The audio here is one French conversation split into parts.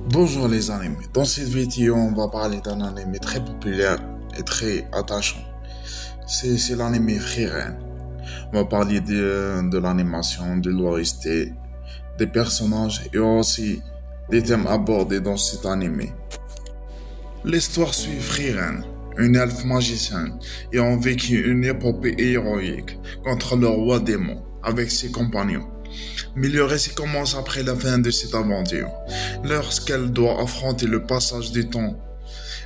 Bonjour les animés, dans cette vidéo on va parler d'un animé très populaire et très attachant. C'est l'animé Frieren. On va parler de l'animation, de l'OST, des personnages et aussi des thèmes abordés dans cet animé. L'histoire suit Frieren, une elfe magicienne, ayant vécu une épopée héroïque contre le roi démon avec ses compagnons. Mais le récit commence après la fin de cette aventure, lorsqu'elle doit affronter le passage du temps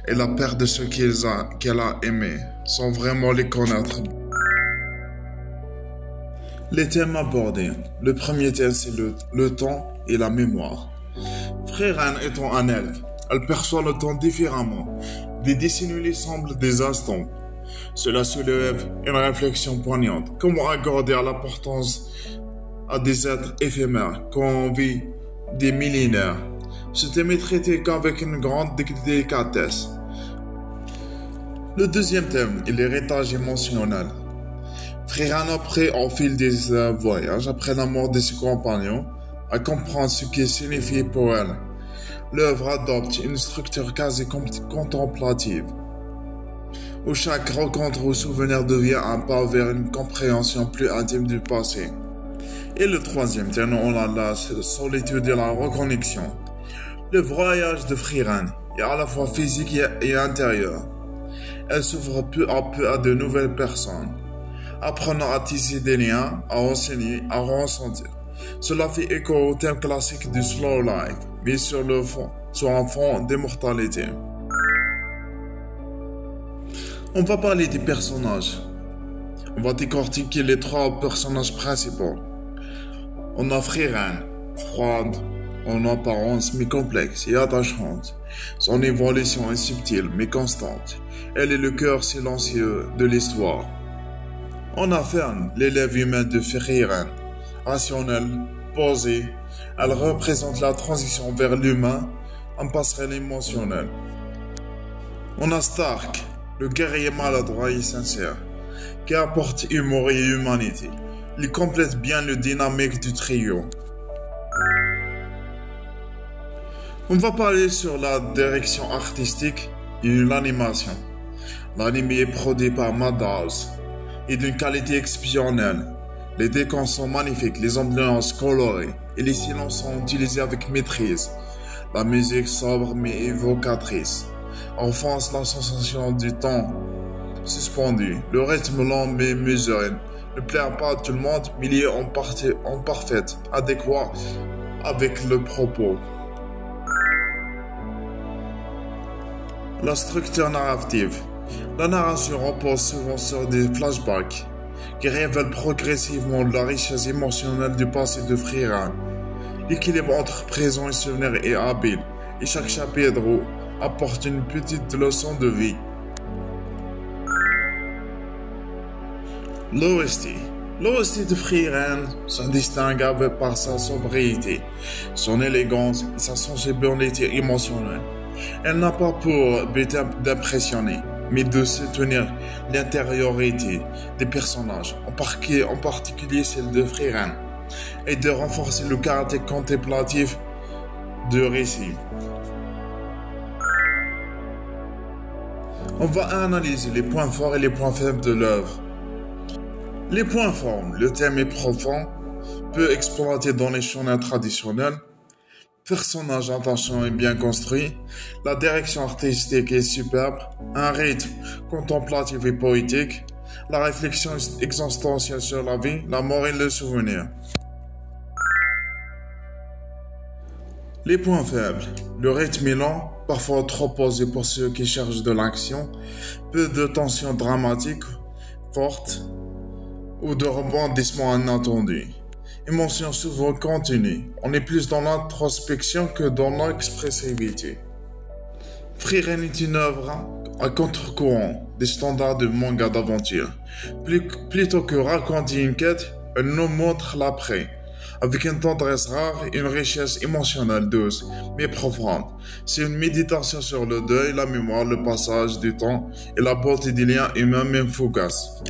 et la perte de ceux qu'elle a aimés, sans vraiment les connaître. Les thèmes abordés. Le premier thème, c'est le temps et la mémoire. Frieren étant un elfe, elle perçoit le temps différemment. Des décennies lui semblent des instants. Cela soulève une réflexion poignante. Comment accorder l'importance à des êtres éphémères quand on vit des millénaires? Ce thème est traité qu'avec une grande délicatesse. Le deuxième thème est l'héritage émotionnel. Frieren apprend au fil des voyages, après la mort de ses compagnons, à comprendre ce qui signifie pour elle. L'œuvre adopte une structure quasi contemplative, où chaque rencontre ou souvenir devient un pas vers une compréhension plus intime du passé. Et le troisième thème, on a la solitude et la reconnexion. Le voyage de Frieren est à la fois physique et intérieur. Elle s'ouvre peu à peu à de nouvelles personnes, apprenant à tisser des liens, à enseigner, à ressentir. Cela fait écho au thème classique du slow life, mais sur un fond d'immortalité. On va parler des personnages. On va décortiquer les trois personnages principaux. On a Frieren, froide en apparence mais complexe et attachante. Son évolution est subtile mais constante. Elle est le cœur silencieux de l'histoire. On a Fern, l'élève humain de Frieren, rationnelle, posée. Elle représente la transition vers l'humain, en passerelle émotionnelle. On a Stark, le guerrier maladroit et sincère, qui apporte humour et humanité. Il complète bien le dynamique du trio. On va parler sur la direction artistique et l'animation. L'anime est produit par Madhouse et d'une qualité exceptionnelle. Les décors sont magnifiques, les ambiances colorées et les silences sont utilisés avec maîtrise. La musique sobre mais évocatrice enfonce la sensation du temps suspendu. Le rythme lent mais mesuré ne plaît pas à tout le monde, mais il est en parfaite adéquat avec le propos. La structure narrative. La narration repose souvent sur des flashbacks qui révèlent progressivement la richesse émotionnelle du passé de Frieren. L'équilibre entre présent et souvenir est habile, et chaque chapitre apporte une petite leçon de vie. L'OST de Frieren se distingue par sa sobriété, son élégance et sa sensibilité émotionnelle. Elle n'a pas pour but d'impressionner, mais de soutenir l'intériorité des personnages, en particulier celle de Frieren, et de renforcer le caractère contemplatif du récit. On va analyser les points forts et les points faibles de l'œuvre. Les points forts, le thème est profond, peu exploité dans les shonen traditionnels, personnage attachant et bien construit, la direction artistique est superbe, un rythme contemplatif et poétique, la réflexion existentielle sur la vie, la mort et le souvenir. Les points faibles, le rythme est lent, parfois trop posé pour ceux qui cherchent de l'action, peu de tensions dramatiques fortes, ou de rebondissements inattendus. Émotion souvent contenue. On est plus dans l'introspection que dans l'expressivité. Frieren est une œuvre à contre-courant des standards de manga d'aventure. Plutôt que raconter une quête, elle nous montre l'après, avec une tendresse rare et une richesse émotionnelle douce, mais profonde. C'est une méditation sur le deuil, la mémoire, le passage du temps et la beauté des liens humains même fugaces.